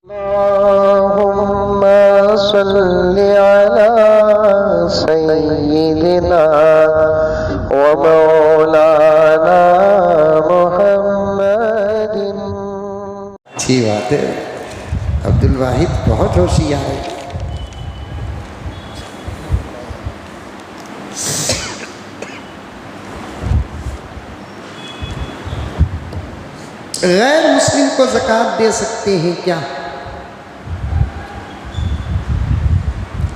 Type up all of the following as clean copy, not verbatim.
اللهم صل على سيدنا ومولانا محمد. اچھی بات ہے. عبد الواحد بہت ہوشیار ہے. غیر مسلم کو زکوٰۃ دے سکتے ہیں کیا؟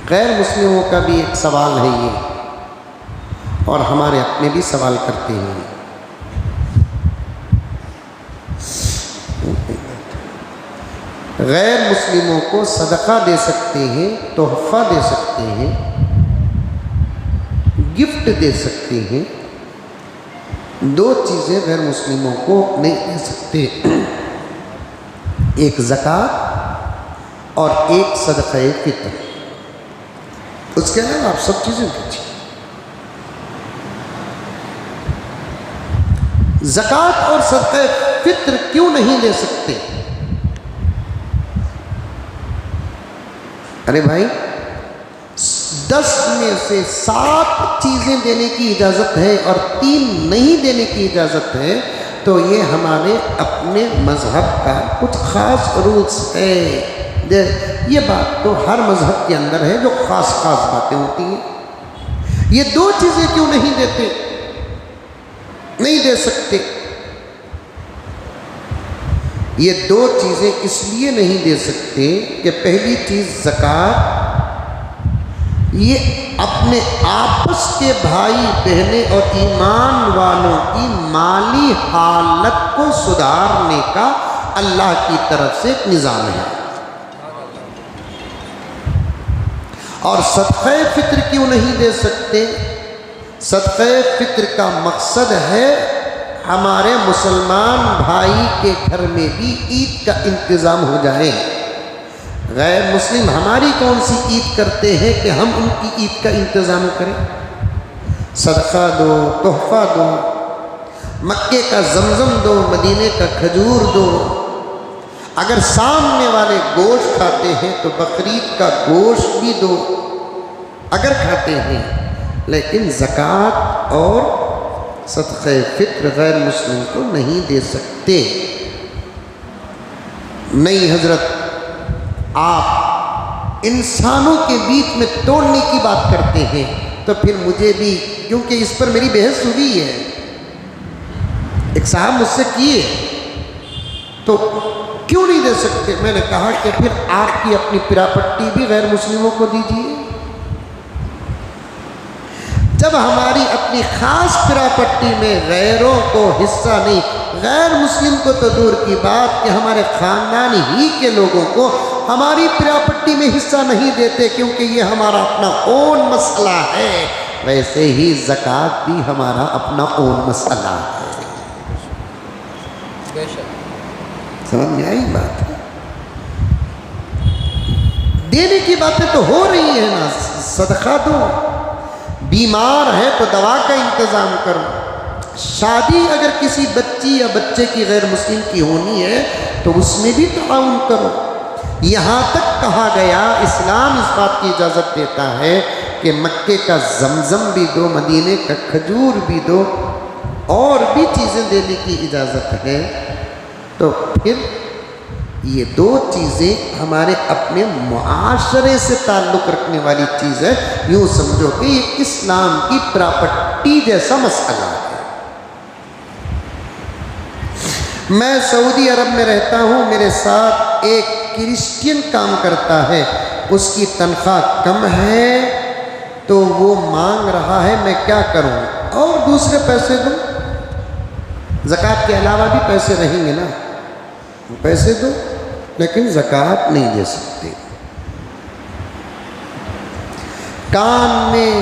غیر مسلموں کا بھی ایک سوال ہے یہ، اور ہمارے اپنے بھی سوال کرتے ہیں. غیر مسلموں کو صدقہ دے سکتے ہیں، تحفہ دے سکتے ہیں، گفٹ دے سکتے ہیں. دو چیزیں غیر مسلموں کو نہیں دے سکتے، ایک زکوٰۃ اور ایک صدقہ فطر. اس کے علاوہ آپ سب چیزیں پوچھیں. زکوٰۃ اور صدقہ فطر کیوں نہیں دے سکتے؟ ارے بھائی، 10 میں سے 7 چیزیں دینے کی اجازت ہے اور 3 نہیں دینے کی اجازت ہے، تو یہ ہمارے اپنے مذہب کا کچھ خاص رولز ہے. یہ بات تو ہر مذہب کے اندر ہے جو خاص باتیں ہوتی ہیں. یہ 2 چیزیں کیوں نہیں دیتے، نہیں دے سکتے؟ یہ 2 چیزیں اس لیے نہیں دے سکتے کہ پہلی چیز زکوٰۃ، یہ اپنے آپس کے بھائی بہنیں اور ایمان والوں کی مالی حالت کو سدھارنے کا اللہ کی طرف سے ایک نظام ہے. اور صدقہ فطر کیوں نہیں دے سکتے؟ صدقہ فطر کا مقصد ہے ہمارے مسلمان بھائی کے گھر میں بھی عید کا انتظام ہو جائے. غیر مسلم ہماری کون سی عید کرتے ہیں کہ ہم ان کی عید کا انتظام کریں؟ صدقہ دو، تحفہ دو، مکے کا زمزم دو، مدینے کا کھجور دو. اگر سامنے والے گوشت کھاتے ہیں تو بقرعید کا گوشت بھی دو اگر کھاتے ہیں. لیکن زکوٰۃ اور صدقہ فطر غیر مسلم کو نہیں دے سکتے. نہیں حضرت، آپ انسانوں کے بیچ میں توڑنے کی بات کرتے ہیں، تو پھر مجھے بھی، کیونکہ اس پر میری بحث ہوئی ہے، ایک صاحب مجھ سے کیے، تو کیوں نہیں دے سکتے؟ میں نے کہا کہ پھر آپ کی اپنی پراپرٹی بھی غیر مسلموں کو دیجیے. جب ہماری اپنی خاص پراپرٹی میں غیروں کو حصہ نہیں، غیر مسلم کو تو دور کی بات کہ ہمارے خاندان ہی کے لوگوں کو ہماری پراپرٹی میں حصہ نہیں دیتے کیونکہ یہ ہمارا اپنا اون مسئلہ ہے، ویسے ہی زکوٰۃ بھی ہمارا اپنا اون مسئلہ ہے. سمجھ میں آئی بات؟ دینے کی باتیں تو ہو رہی ہیں نا. صدقہ دو، بیمار ہے تو دوا کا انتظام کرو. شادی اگر کسی بچی یا بچے کی غیر مسلم کی ہونی ہے تو اس میں بھی تعاون کرو. یہاں تک کہا گیا، اسلام اس بات کی اجازت دیتا ہے کہ مکے کا زمزم بھی دو، مدینے کا کھجور بھی دو، اور بھی چیزیں دینے کی اجازت ہے. تو پھر یہ 2 چیزیں ہمارے اپنے معاشرے سے تعلق رکھنے والی چیز ہے. یوں سمجھو کہ یہ اسلام کی پراپرٹی جیسا مسئلہ ہے. میں سعودی عرب میں رہتا ہوں، میرے ساتھ ایک کرسچین کام کرتا ہے، اس کی تنخواہ کم ہے تو وہ مانگ رہا ہے میں کیا کروں، اور دوسرے پیسے دوں. زکوٰۃ کے علاوہ بھی پیسے رہیں گے نا، پیسے دو، لیکن زکوٰۃ نہیں دے سکتے. کان میں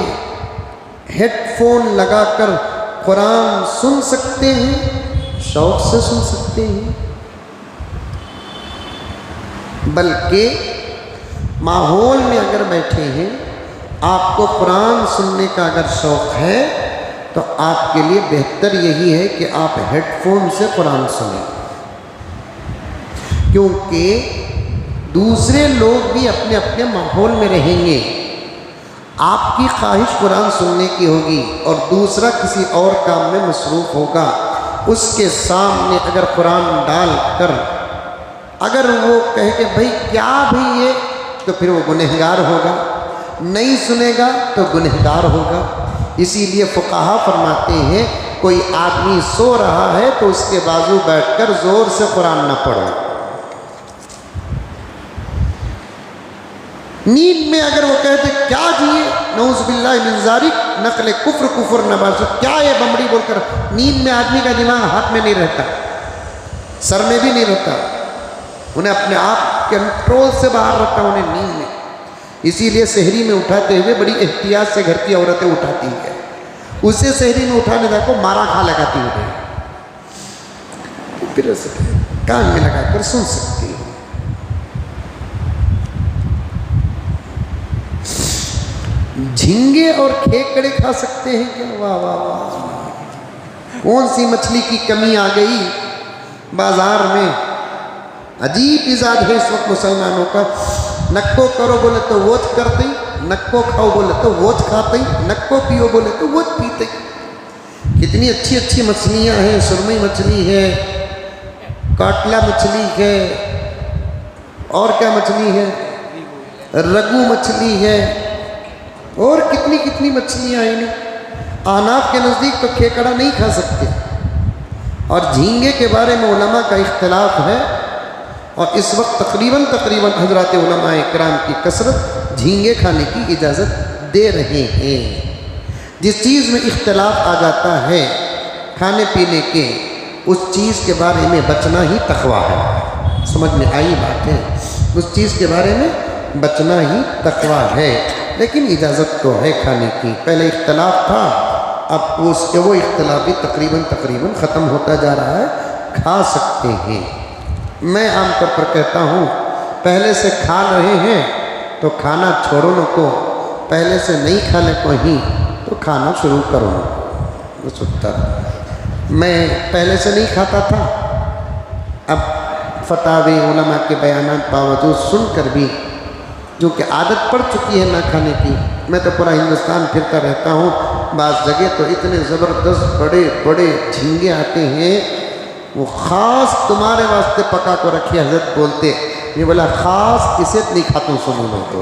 ہیڈ فون لگا کر قرآن سن سکتے ہیں، شوق سے سن سکتے ہیں، بلکہ ماحول میں اگر بیٹھے ہیں، آپ کو قرآن سننے کا اگر شوق ہے تو آپ کے لیے بہتر یہی ہے کہ آپ ہیڈ فون سے قرآن سنیں، کیونکہ دوسرے لوگ بھی اپنے اپنے ماحول میں رہیں گے. آپ کی خواہش قرآن سننے کی ہوگی اور دوسرا کسی اور کام میں مصروف ہوگا. اس کے سامنے اگر قرآن ڈال کر اگر وہ کہے کہ بھائی کیا بھی یہ، تو پھر وہ گنہگار ہوگا. نہیں سنے گا تو گنہگار ہوگا. اسی لیے فقہا فرماتے ہیں کوئی آدمی سو رہا ہے تو اس کے بازو بیٹھ کر زور سے قرآن نہ پڑھو. نیند میں اگر وہ کہتے کیا جیے نعوذ باللہ من ذالک، نقل کفر نباشت، کیا یہ بمڑی بول کر، نیند میں آدمی کا دماغ ہاتھ میں نہیں رہتا، سر میں بھی نہیں رہتا، انہیں اپنے آپ کنٹرول سے باہر رکھتا انہیں نیند میں. اسی لیے سحری میں اٹھاتے ہوئے بڑی احتیاط سے گھر کی عورتیں اٹھاتی ہیں. اسے سحری میں اٹھانے جا کو مارا کھا لگاتی ہوتے ہیں، پھر کان میں لگا کر سن سکتی ہو. جھینگے اور کھیکڑے کھا سکتے ہیں کیا؟ واہ واہ واہ، کون سی مچھلی کی کمی آ گئی بازار میں. عجیب مزاج ہے اس وقت مسلمانوں کا. نکو کرو بولے تو ووچ کرتے، نکو کھاؤ بولے تو ووچ کھاتے، نکو پیو بولے تو ووچ پیتے. کتنی اچھی اچھی مچھلیاں ہیں، سرمئی مچھلی ہے، کاٹلا مچھلی ہے، اور کیا مچھلی ہے، رگو مچھلی ہے، اور کتنی کتنی مچھلیاں ہیں. احناف کے نزدیک تو کھیکڑا نہیں کھا سکتے. اور جھینگے کے بارے میں علماء کا اختلاف ہے، اور اس وقت تقریباً حضرات علماء کرام کی کثرت جھینگے کھانے کی اجازت دے رہے ہیں. جس چیز میں اختلاف آ جاتا ہے کھانے پینے کے، اس چیز کے بارے میں بچنا ہی تقویٰ ہے. سمجھ میں آئی بات ہے؟ اس چیز کے بارے میں بچنا ہی تقویٰ ہے، لیکن اجازت تو ہے کھانے کی. پہلے اختلاف تھا، اب اس کے وہ اختلاف بھی تقریباً ختم ہوتا جا رہا ہے. کھا سکتے ہیں. میں عام طور پر کہتا ہوں پہلے سے کھا رہے ہیں تو کھانا چھوڑو نہ کو، پہلے سے نہیں کھانے کو ہی تو کھانا شروع کرو. میں پہلے سے نہیں کھاتا تھا، اب فتاوی علماء کے بیانات باوجود سن کر بھی جو کہ عادت پڑ چکی ہے نہ کھانے کی. میں تو پورا ہندوستان پھرتا رہتا ہوں، بعض جگہ تو اتنے زبردست بڑے بڑے جھینگے آتے ہیں، وہ خاص تمہارے واسطے پکا کو رکھی. حضرت بولتے یہ بولا خاص کسے نہیں کھاتا ہوں سنو میں تو.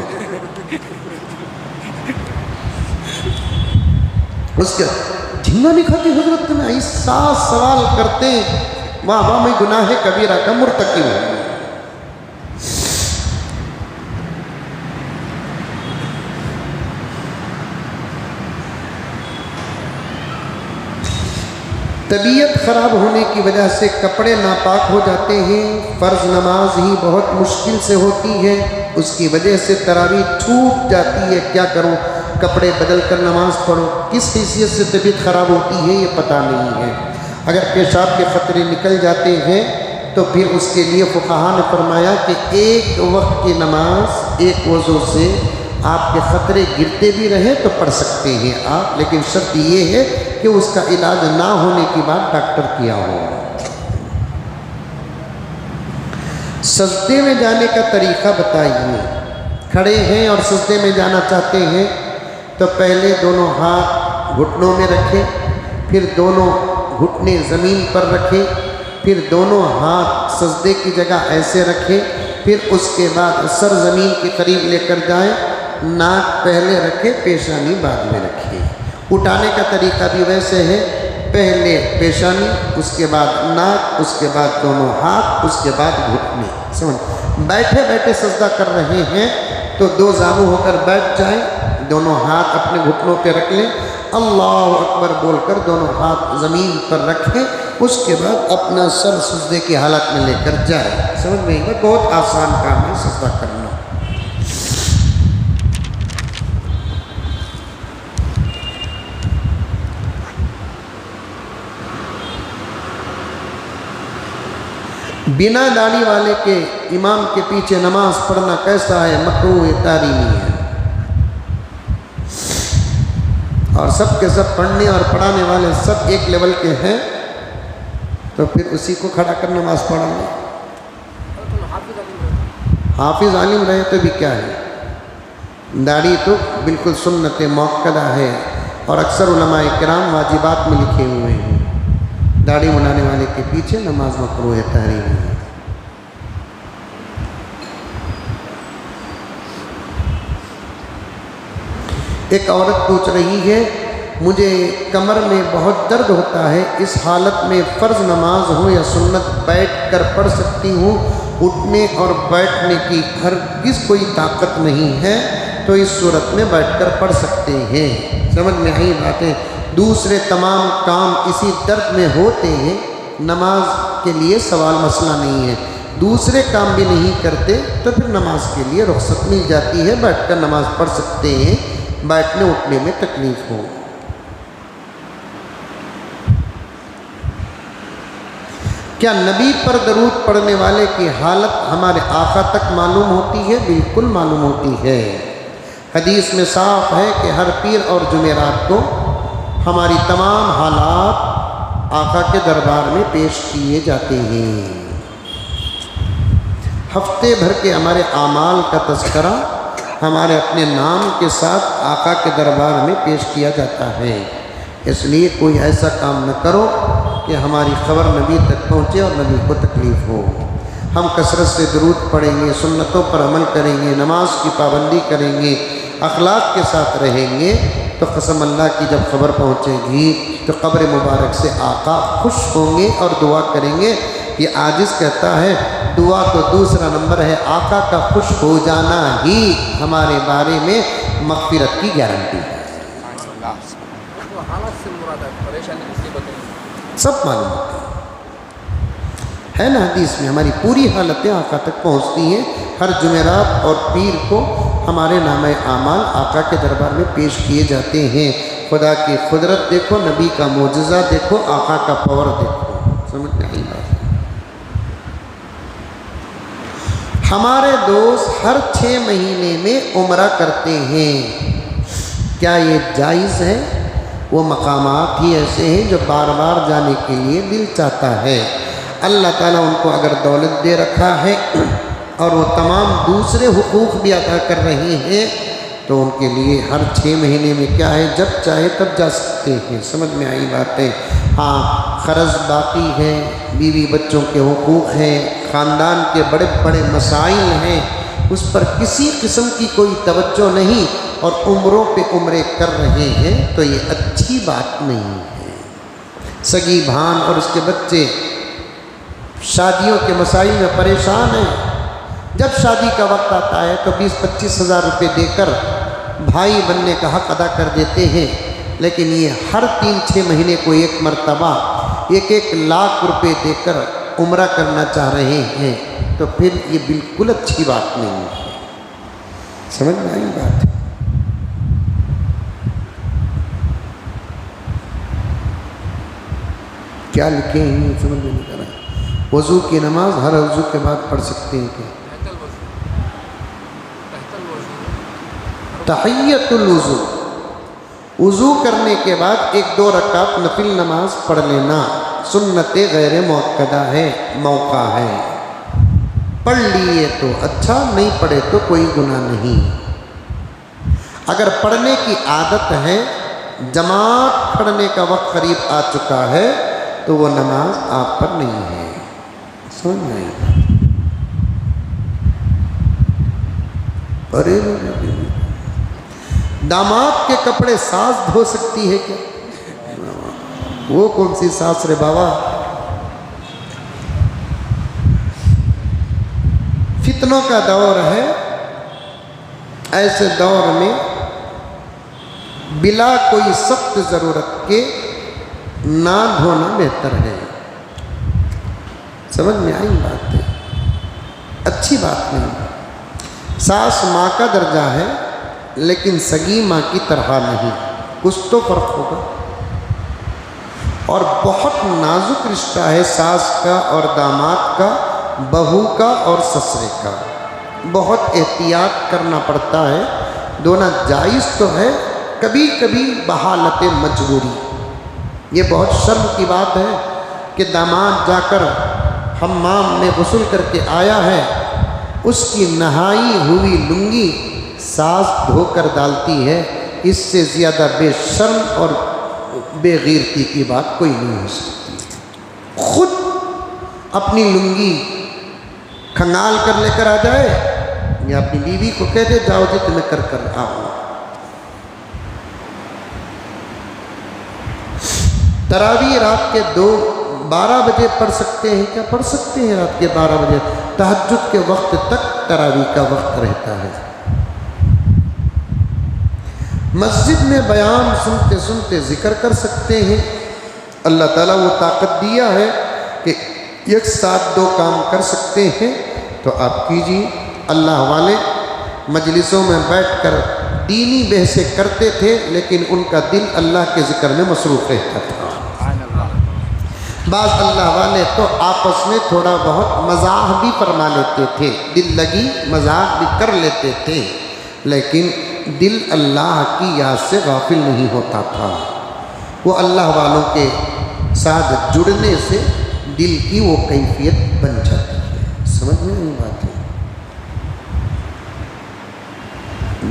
اس کے جھینگا نہیں کھاتی حضرت؟ تمہیں ایسا سوال کرتے ہیں، واہ واہ میں گناہ کبیرہ کا مرتکب ہوں. طبیعت خراب ہونے کی وجہ سے کپڑے ناپاک ہو جاتے ہیں، فرض نماز ہی بہت مشکل سے ہوتی ہے، اس کی وجہ سے تراویح چھوٹ جاتی ہے. کیا کروں؟ کپڑے بدل کر نماز پڑھو. کس حیثیت سے طبیعت خراب ہوتی ہے یہ پتہ نہیں ہے. اگر پیشاب کے خطرے نکل جاتے ہیں تو پھر اس کے لیے فقہا نے فرمایا کہ ایک وقت کی نماز ایک وضو سے آپ کے خطرے گرتے بھی رہیں تو پڑھ سکتے ہیں آپ، لیکن شرط یہ ہے کہ اس کا علاج نہ ہونے کی بات ڈاکٹر کیا ہو. سجدے میں جانے کا طریقہ بتائیے. کھڑے ہیں اور سجدے میں جانا چاہتے ہیں تو پہلے دونوں ہاتھ گھٹنوں میں رکھیں، پھر دونوں گھٹنے زمین پر رکھیں، پھر دونوں ہاتھ سجدے کی جگہ ایسے رکھیں، پھر اس کے بعد سر زمین کے قریب لے کر جائیں، ناک پہلے رکھیں، پیشانی بعد میں رکھیں. اٹھانے کا طریقہ بھی ویسے ہے، پہلے پیشانی، اس کے بعد ناک، اس کے بعد دونوں ہاتھ، اس کے بعد گھٹنے. سمجھ؟ بیٹھے بیٹھے سجدہ کر رہے ہیں تو دو زانو ہو کر بیٹھ جائیں، دونوں ہاتھ اپنے گھٹنوں پہ رکھ لیں، اللہ اکبر بول کر دونوں ہاتھ زمین پر رکھیں، اس کے بعد اپنا سر سجدے کی حالت میں لے کر جائیں. سمجھ میں آئی؟ بہت آسان کام ہے سجدہ کرنا. بنا داڑھی والے کے امام کے پیچھے نماز پڑھنا کیسا ہے؟ مکروہ تحریمی ہے. اور سب کے سب پڑھنے اور پڑھانے والے سب ایک لیول کے ہیں تو پھر اسی کو کھڑا کر نماز پڑھا لیں. حافظ عالم رہے تو بھی کیا ہے، داڑھی تو بالکل سنت موقدہ ہے، اور اکثر علماء کرام واجبات میں لکھے ہوئے ہیں، داڑھی بنانے والے کے پیچھے نماز مکروہ تحریم ہے۔ ایک عورت پوچھ رہی ہے، مجھے کمر میں بہت درد ہوتا ہے، اس حالت میں فرض نماز ہو یا سنت بیٹھ کر پڑھ سکتی ہوں؟ اٹھنے اور بیٹھنے کی ہرگز کوئی طاقت نہیں ہے، تو اس صورت میں بیٹھ کر پڑھ سکتے ہیں۔ سمجھ میں آئی باتیں؟ دوسرے تمام کام اسی درد میں ہوتے ہیں، نماز کے لیے سوال مسئلہ نہیں ہے۔ دوسرے کام بھی نہیں کرتے تو پھر نماز کے لیے رخصت مل جاتی ہے، بیٹھ کر نماز پڑھ سکتے ہیں، بیٹھنے اٹھنے میں تکلیف ہو۔ کیا نبی پر درود پڑھنے والے کی حالت ہمارے آقا تک معلوم ہوتی ہے؟ بالکل معلوم ہوتی ہے۔ حدیث میں صاف ہے کہ ہر پیر اور جمعرات کو ہماری تمام حالات آقا کے دربار میں پیش کیے جاتے ہیں۔ ہفتے بھر کے ہمارے اعمال کا تذکرہ ہمارے اپنے نام کے ساتھ آقا کے دربار میں پیش کیا جاتا ہے۔ اس لیے کوئی ایسا کام نہ کرو کہ ہماری خبر نبی تک پہنچے اور نبی کو تکلیف ہو۔ ہم کثرت سے درود پڑھیں گے، سنتوں پر عمل کریں گے، نماز کی پابندی کریں گے، اخلاق کے ساتھ رہیں گے، تو قسم اللہ کی جب خبر پہنچے گی تو قبر مبارک سے آقا خوش ہوں گے اور دعا کریں گے۔ یہ عاجز کہتا ہے دعا تو دوسرا نمبر ہے، آقا کا خوش ہو جانا ہی ہمارے بارے میں مغفرت کی گارنٹی ہے۔ سب معلوم ہوتا ہے نا، حدیث میں ہماری پوری حالتیں آقا تک پہنچتی ہیں۔ ہر جمعرات اور پیر کو ہمارے نامہ اعمال آقا کے دربار میں پیش کیے جاتے ہیں۔ خدا کی قدرت دیکھو، نبی کا معجزہ دیکھو، آقا کا پاور دیکھو۔ سمجھ میں آئی بات؟ ہمارے دوست ہر 6 مہینے میں عمرہ کرتے ہیں، کیا یہ جائز ہے؟ وہ مقامات ہی ایسے ہیں جو بار بار جانے کے لیے دل چاہتا ہے۔ اللہ تعالیٰ ان کو اگر دولت دے رکھا ہے اور وہ تمام دوسرے حقوق بھی ادا کر رہے ہیں تو ان کے لیے ہر 6 مہینے میں کیا ہے، جب چاہے تب جا سکتے ہیں۔ سمجھ میں آئی باتیں؟ ہاں، قرض باقی ہے، بیوی بچوں کے حقوق ہیں، خاندان کے بڑے بڑے مسائل ہیں، اس پر کسی قسم کی کوئی توجہ نہیں اور عمروں پہ عمرے کر رہے ہیں تو یہ اچھی بات نہیں ہے۔ سگی بہن اور اس کے بچے شادیوں کے مسائل میں پریشان ہیں، جب شادی کا وقت آتا ہے تو 20-25 ہزار روپے دے کر بھائی بننے کا حق ادا کر دیتے ہیں، لیکن یہ ہر 3-6 مہینے کو ایک مرتبہ 1-1 لاکھ روپے دے کر عمرہ کرنا چاہ رہے ہیں، تو پھر یہ بالکل اچھی بات نہیں ہے۔ سمجھ میں آئی بات؟ کیا لکھے ہیں سمجھ میں نہیں آ رہا۔ وضو کی نماز ہر وضو کے بعد پڑھ سکتے ہیں کیا؟ تحیۃ الوضو، وضو کرنے کے بعد 1-2 رکعت نفل نماز پڑھ لینا سنت غیر مؤکدہ ہے، موقع ہے۔ پڑھ لیے تو اچھا، نہیں پڑھے تو کوئی گناہ نہیں۔ اگر پڑھنے کی عادت ہے، جماعت پڑھنے کا وقت قریب آ چکا ہے تو وہ نماز آپ پر نہیں ہے۔ سمجھ نہیں؟ ارے داماد کے کپڑے ساس دھو سکتی ہے کیا؟ وہ کون سی ساس رے بابا؟ فتنوں کا دور ہے، ایسے دور میں بلا کوئی سخت ضرورت کے نہ دھونا بہتر ہے۔ سمجھ میں آئی بات ہے؟ اچھی بات نہیں۔ ساس ماں کا درجہ ہے لیکن سگی ماں کی طرح نہیں، کچھ تو فرق ہوگا۔ اور بہت نازک رشتہ ہے ساس کا اور داماد کا، بہو کا اور سسرے کا، بہت احتیاط کرنا پڑتا ہے۔ دونوں جائز تو ہے، کبھی کبھی بحالت مجبوری۔ یہ بہت شرم کی بات ہے کہ داماد جا کر حمام میں غسل کر کے آیا ہے اس کی نہائی ہوئی لنگی ساز دھو کر ڈالتی ہے، اس سے زیادہ بے شرم اور بے غیرتی کی بات کوئی نہیں ہو سکتی۔ خود اپنی لنگی کھنگال کر لے کر آ جائے یا اپنی بیوی کو کہہ دے جاؤ جی تمہیں کر کر آؤ۔ تراویح رات کے 12 بجے پڑھ سکتے ہیں کیا؟ پڑھ سکتے ہیں رات کے 12 بجے، تہجد کے وقت تک تراویح کا وقت رہتا ہے۔ مسجد میں بیان سنتے سنتے ذکر کر سکتے ہیں، اللہ تعالیٰ وہ طاقت دیا ہے کہ ایک ساتھ 2 کام کر سکتے ہیں، تو آپ کیجیے۔ اللہ والے مجلسوں میں بیٹھ کر دینی بحثیں کرتے تھے، لیکن ان کا دل اللہ کے ذکر میں مصروف رہتا تھا۔ بعض اللہ والے تو آپس میں تھوڑا بہت مزاح بھی فرما لیتے تھے، دل لگی مزاح بھی کر لیتے تھے، لیکن دل اللہ کی یاد سے غافل نہیں ہوتا تھا۔ وہ اللہ والوں کے ساتھ جڑنے سے دل کی وہ کیفیت بن جاتی ہے۔ سمجھ میں نہیں بات ہے؟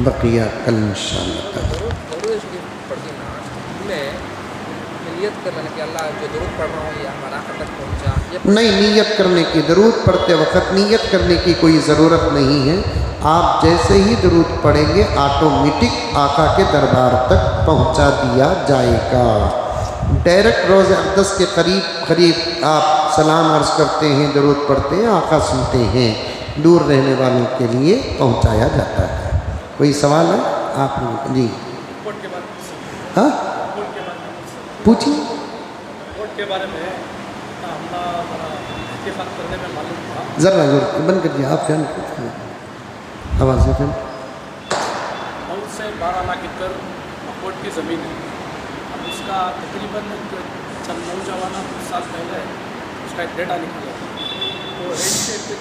بقیہ کل انشاءاللہ نیت کر لینا کہ اللہ جو درود پڑھ رہا ہوں یہ ہمارا آخر تک پہنچا۔ نہیں، نیت کرنے کی، درود پڑھتے وقت نیت کرنے کی کوئی ضرورت نہیں ہے۔ آپ جیسے ہی درود پڑھیں گے آٹومیٹک آقا کے دربار تک پہنچا دیا جائے گا۔ ڈائریکٹ روز اقدس کے قریب آپ سلام عرض کرتے ہیں، درود پڑھتے ہیں، آقا سنتے ہیں، دور رہنے والوں کے لیے پہنچایا جاتا ہے۔ کوئی سوال ہے آپ لوگ؟ جی ہاں پوچھیے۔ ووٹ کے بارے میں اتفاق کرنے میں معلوم تھا، ذرا بند کر دیا آپ، فین آواز سے فین 9 سے 12 لاکھ ایکڑ ووٹ کی زمین ہے۔ اب اس کا تقریباً چند نوجوانوں 2 سال پہلے اس کا ایک ڈیٹا نکلا، تو ریٹ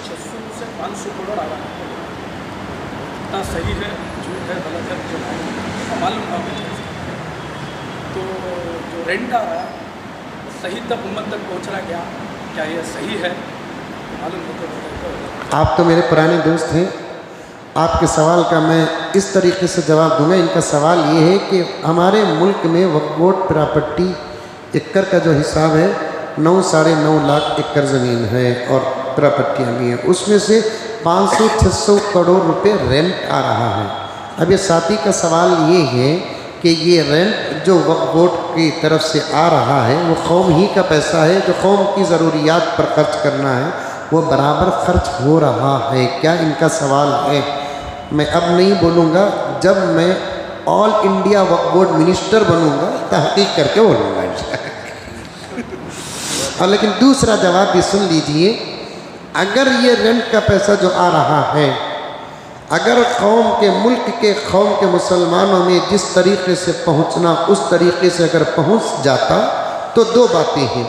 600 سے 500 کروڑ آیا۔ کتنا صحیح ہے، جھوٹ ہے، غلط ہے، جو معلوم تھا۔ تو جو رینٹ آ رہا ہے صحیح تک امت تک پہنچنا، کیا یہ صحیح ہے؟ معلوم ہوتا ہے۔ آپ تو میرے پرانے دوست ہیں، آپ کے سوال کا میں اس طریقے سے جواب دوں گا۔ ان کا سوال یہ ہے کہ ہمارے ملک میں وقف پراپرٹی ایکڑ کا جو حساب ہے 9 ساڑھے 9 لاکھ ایکڑ زمین ہے اور پراپرٹیاں بھی ہیں، اس میں سے 500-600 کروڑ روپے رینٹ آ رہا ہے۔ اب یہ ساتھی کا سوال یہ ہے کہ یہ رینٹ جو وقف بورڈ کی طرف سے آ رہا ہے وہ قوم ہی کا پیسہ ہے، جو قوم کی ضروریات پر خرچ کرنا ہے، وہ برابر خرچ ہو رہا ہے کیا؟ ان کا سوال ہے۔ میں اب نہیں بولوں گا، جب میں آل انڈیا وقف بورڈ منسٹر بنوں گا تحقیق کر کے بولوں گا اور لیکن دوسرا جواب بھی سن لیجئے۔ اگر یہ رینٹ کا پیسہ جو آ رہا ہے، اگر قوم کے مسلمانوں میں جس طریقے سے پہنچنا اس طریقے سے اگر پہنچ جاتا تو 2 باتیں ہیں۔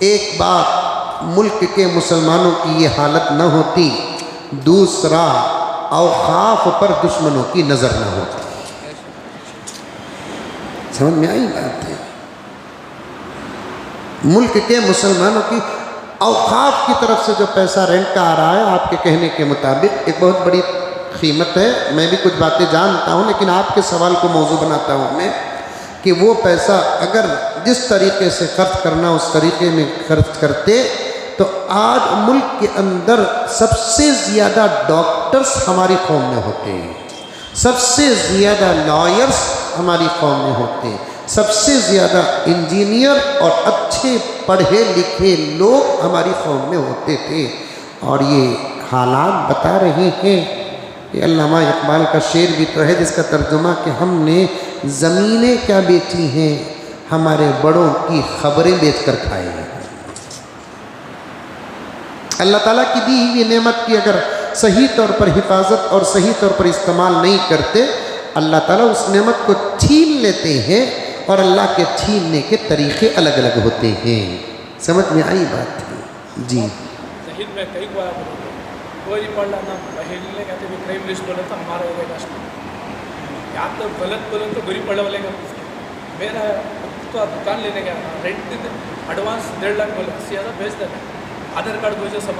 ایک بات، ملک کے مسلمانوں کی یہ حالت نہ ہوتی، دوسرا اوقاف پر دشمنوں کی نظر نہ ہوتی۔ سمجھ میں آئی بات ہے؟ ملک کے مسلمانوں کی اوقاف کی طرف سے جو پیسہ رینٹ کا آ رہا ہے، آپ کے کہنے کے مطابق ایک بہت بڑی قیمت ہے۔ میں بھی کچھ باتیں جانتا ہوں، لیکن آپ کے سوال کو موضوع بناتا ہوں میں کہ وہ پیسہ اگر جس طریقے سے خرچ کرنا اس طریقے میں خرچ کرتے تو آج ملک کے اندر سب سے زیادہ ڈاکٹرز ہماری قوم میں ہوتے ہیں، سب سے زیادہ لائرز ہماری قوم میں ہوتے ہیں، سب سے زیادہ انجینئر اور اچھے پڑھے لکھے لوگ ہماری قوم میں ہوتے تھے۔ اور یہ حالات بتا رہے ہیں کہ علامہ اقبال کا شعر بھی تو ہے جس کا ترجمہ کہ ہم نے زمینیں کیا بیچی ہیں، ہمارے بڑوں کی خبریں بیچ کر کھائے ہیں۔ اللہ تعالیٰ کی دی ہوئی نعمت کی اگر صحیح طور پر حفاظت اور صحیح طور پر استعمال نہیں کرتے، اللہ تعالیٰ اس نعمت کو چھین لیتے ہیں، اور اللہ کے چھیننے کے طریقے الگ الگ ہوتے ہیں۔ سمجھ میں آئی بات ہے؟ جی ذہن میں کئی بار کوئی پڑھ لینا پہلے کہتے ہیں کئی انگلش بولے تو ہمارا یہ کا یا تو غلط بولے تو گری پڑھنے والے کا میرا تو دکان لینے گیا رینٹ ایڈوانس 1.5 لاکھ بولے 80,000 بھیج دینا، آدھار کارڈ بھیجو سب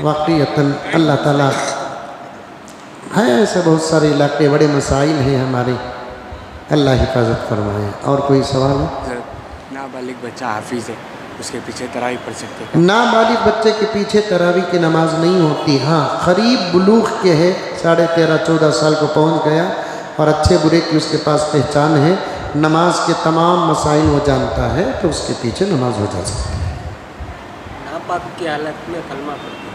واقعیتاً. اللہ تعالیٰ ہے ایسے بہت سارے علاقے بڑے مسائل ہیں ہمارے. اللہ حفاظت فرمائے. اور کوئی سوال ہے؟ نابالغ بچہ حافظ ہے، اس کے پیچھے تراویح پڑھ سکتے ہیں؟ نابالغ بچے کے پیچھے تراویح کی نماز نہیں ہوتی. ہاں قریب بلوغ کے ہے، 13.5-14 سال کو پہنچ گیا اور اچھے برے کی اس کے پاس پہچان ہے، نماز کے تمام مسائل وہ جانتا ہے، تو اس کے پیچھے نماز ہو جا سکتی ہے. ناپاک کی حالت میں کلمہ پڑھتے ہیں؟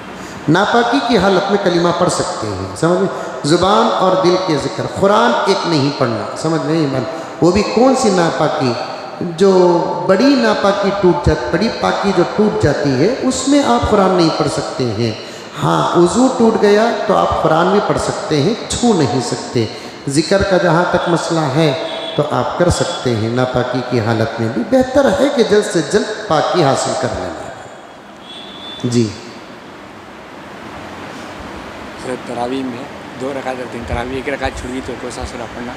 ناپاکی کی حالت میں کلمہ پڑھ سکتے ہیں. سمجھ میں؟ زبان اور دل کے ذکر. قرآن ایک نہیں پڑھنا. سمجھ میں؟ وہ بھی کون سی ناپاکی؟ جو بڑی ناپاکی ٹوٹ جاتی، بڑی پاکی جو ٹوٹ جاتی ہے اس میں آپ قرآن نہیں پڑھ سکتے ہیں. ہاں وضو ٹوٹ گیا تو آپ قرآن بھی پڑھ سکتے ہیں، چھو نہیں سکتے. ذکر کا جہاں تک مسئلہ ہے تو آپ کر سکتے ہیں. ناپاکی کی حالت میں بھی بہتر ہے کہ جلد سے جلد پاکی حاصل کر لینا. جی تراویح میں 2 رکعت کرتے ہیں، تراویح 1 رکعت چھوڑ گئی تو کوسا سورہ پڑھنا؟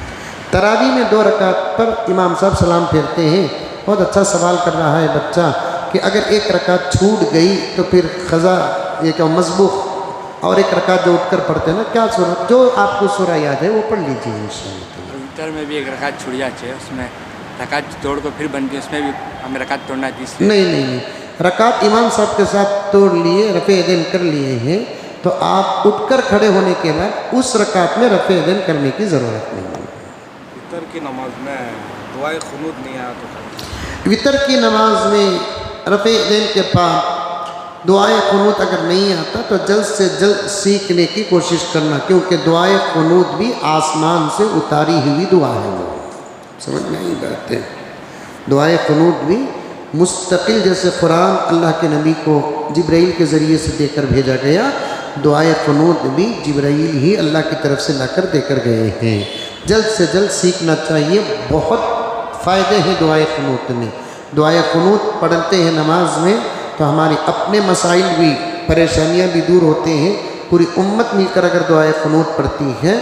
تراویح میں 2 رکعت پر امام صاحب سلام پھیرتے ہیں. بہت اچھا سوال کر رہا ہے بچہ کہ اگر 1 رکعت چھوٹ گئی تو پھر قضا یہ کہ مسبوق، اور 1 رکعت جو اٹھ کر پڑھتے ہیں نا، کیا سورہ؟ جو آپ کو سورہ یاد ہے وہ پڑھ لیجیے انشاءاللہ. وتر میں بھی 1 رکعت چھوڑ جاتی ہے، اس میں رکعت توڑ کو پھر بنتی ہے، اس میں بھی ہمیں رکعت توڑنا ہے. نہیں، رکعت امام صاحب کے ساتھ توڑ لیے، رفع یدین کر لیے ہیں، تو آپ اٹھ کر کھڑے ہونے کے بعد اس رکعت میں رفع یدین کرنے کی ضرورت نہیں ہے. وطر کی نماز میں دعائے قنوت نہیں آیا تو وطر کی نماز میں رفع یدین کے بعد دعائے قنوت اگر نہیں آتا تو جلد سے جلد سیکھنے کی کوشش کرنا، کیونکہ دعائے قنوت بھی آسمان سے اتاری ہوئی دعا ہے. وہ سمجھ میں آئی بات ہے. دعائے قنوت بھی مستقل، جیسے قرآن اللہ کے نبی کو جبرائیل کے ذریعے سے دے کر بھیجا گیا، دعائے قنوت بھی جبرائیل ہی اللہ کی طرف سے لا کر دے کر گئے ہیں. جلد سے جلد سیکھنا چاہیے. بہت فائدے ہیں دعائے قنوت میں. دعائے قنوت پڑھتے ہیں نماز میں تو ہماری اپنے مسائل بھی، پریشانیاں بھی دور ہوتے ہیں. پوری امت مل کر اگر دعائے قنوت پڑھتی ہے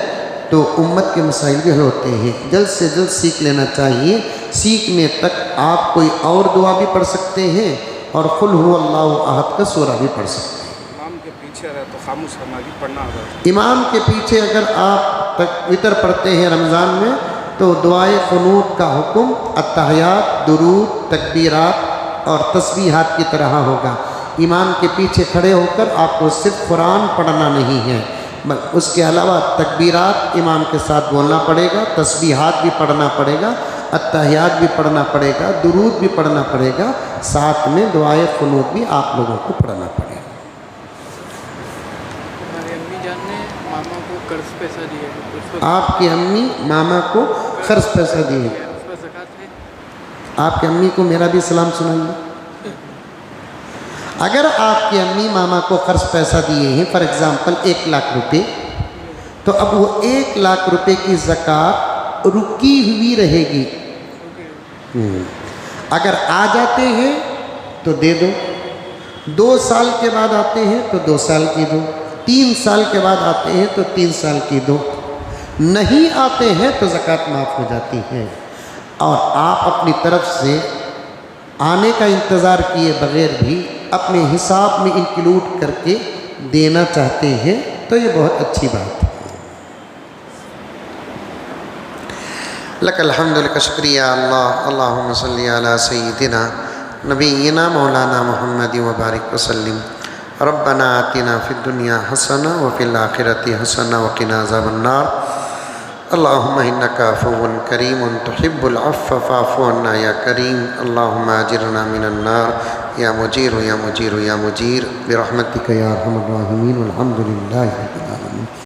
تو امت کے مسائل بھی حل ہوتے ہیں. جلد سے جلد سیکھ لینا چاہیے. سیکھنے تک آپ کوئی اور دعا بھی پڑھ سکتے ہیں اور قل هو اللہ احد کا سورہ بھی پڑھ سکتے ہیں. امام کے پیچھے رہے تو خاموش رہنا بھی پڑھنا ہوگا. امام کے پیچھے اگر آپ وتر پڑھتے ہیں رمضان میں تو دعائے قنوت کا حکم اتحیات، درود، تکبیرات اور تسبیحات کی طرح ہوگا. امام کے پیچھے کھڑے ہو کر آپ کو صرف قرآن پڑھنا نہیں ہے، اس کے علاوہ تکبیرات امام کے ساتھ بولنا پڑے گا، تسبیحات بھی پڑھنا پڑے گا، اتحیات بھی پڑھنا پڑے گا، درود بھی پڑھنا پڑے گا، ساتھ میں دعائے قنوت بھی آپ لوگوں کو پڑھنا پڑے گا. ہماری امی جان نے ماما کو قرض پیسہ دیا ہے، اس پر آپ کی امی ماما کو قرض پیسہ دیے، اس پر زکوٰۃ ہے؟ آپ کی امی کو میرا بھی سلام سنائیے. اگر آپ کی امی ماما کو قرض پیسہ دیے ہیں، فار ایگزامپل 1 لاکھ روپے، تو اب وہ 1 لاکھ روپے کی زکوٰۃ رکی ہوئی رہے گی. اگر آ جاتے ہیں تو دے دو، 2 سال کے بعد آتے ہیں تو 2 سال کی دو، 3 سال کے بعد آتے ہیں تو 3 سال کی دو. نہیں آتے ہیں تو زکوٰۃ معاف ہو جاتی ہے. اور آپ اپنی طرف سے آنے کا انتظار کیے بغیر بھی اپنے حساب میں انکلوڈ کر کے دینا چاہتے ہیں تو یہ بہت اچھی بات ہے. لک الحمد، لک شکریہ اللہ. اللہم صلی علی سیدنا نبینا مولانا محمد وبارک وسلم. ربنا آتنا فی الدنیا حسنہ وفی الآخرۃ حسنہ وقنا عذاب النار. اللہم انک عفو کریم تحب العفو فاعف عنا یا کریم. اللہم اجرنا من النار یا مجیر یا مجیر یا مجیر برحمتک یا ارحم الراحمین. والحمد للہ رب العالمین.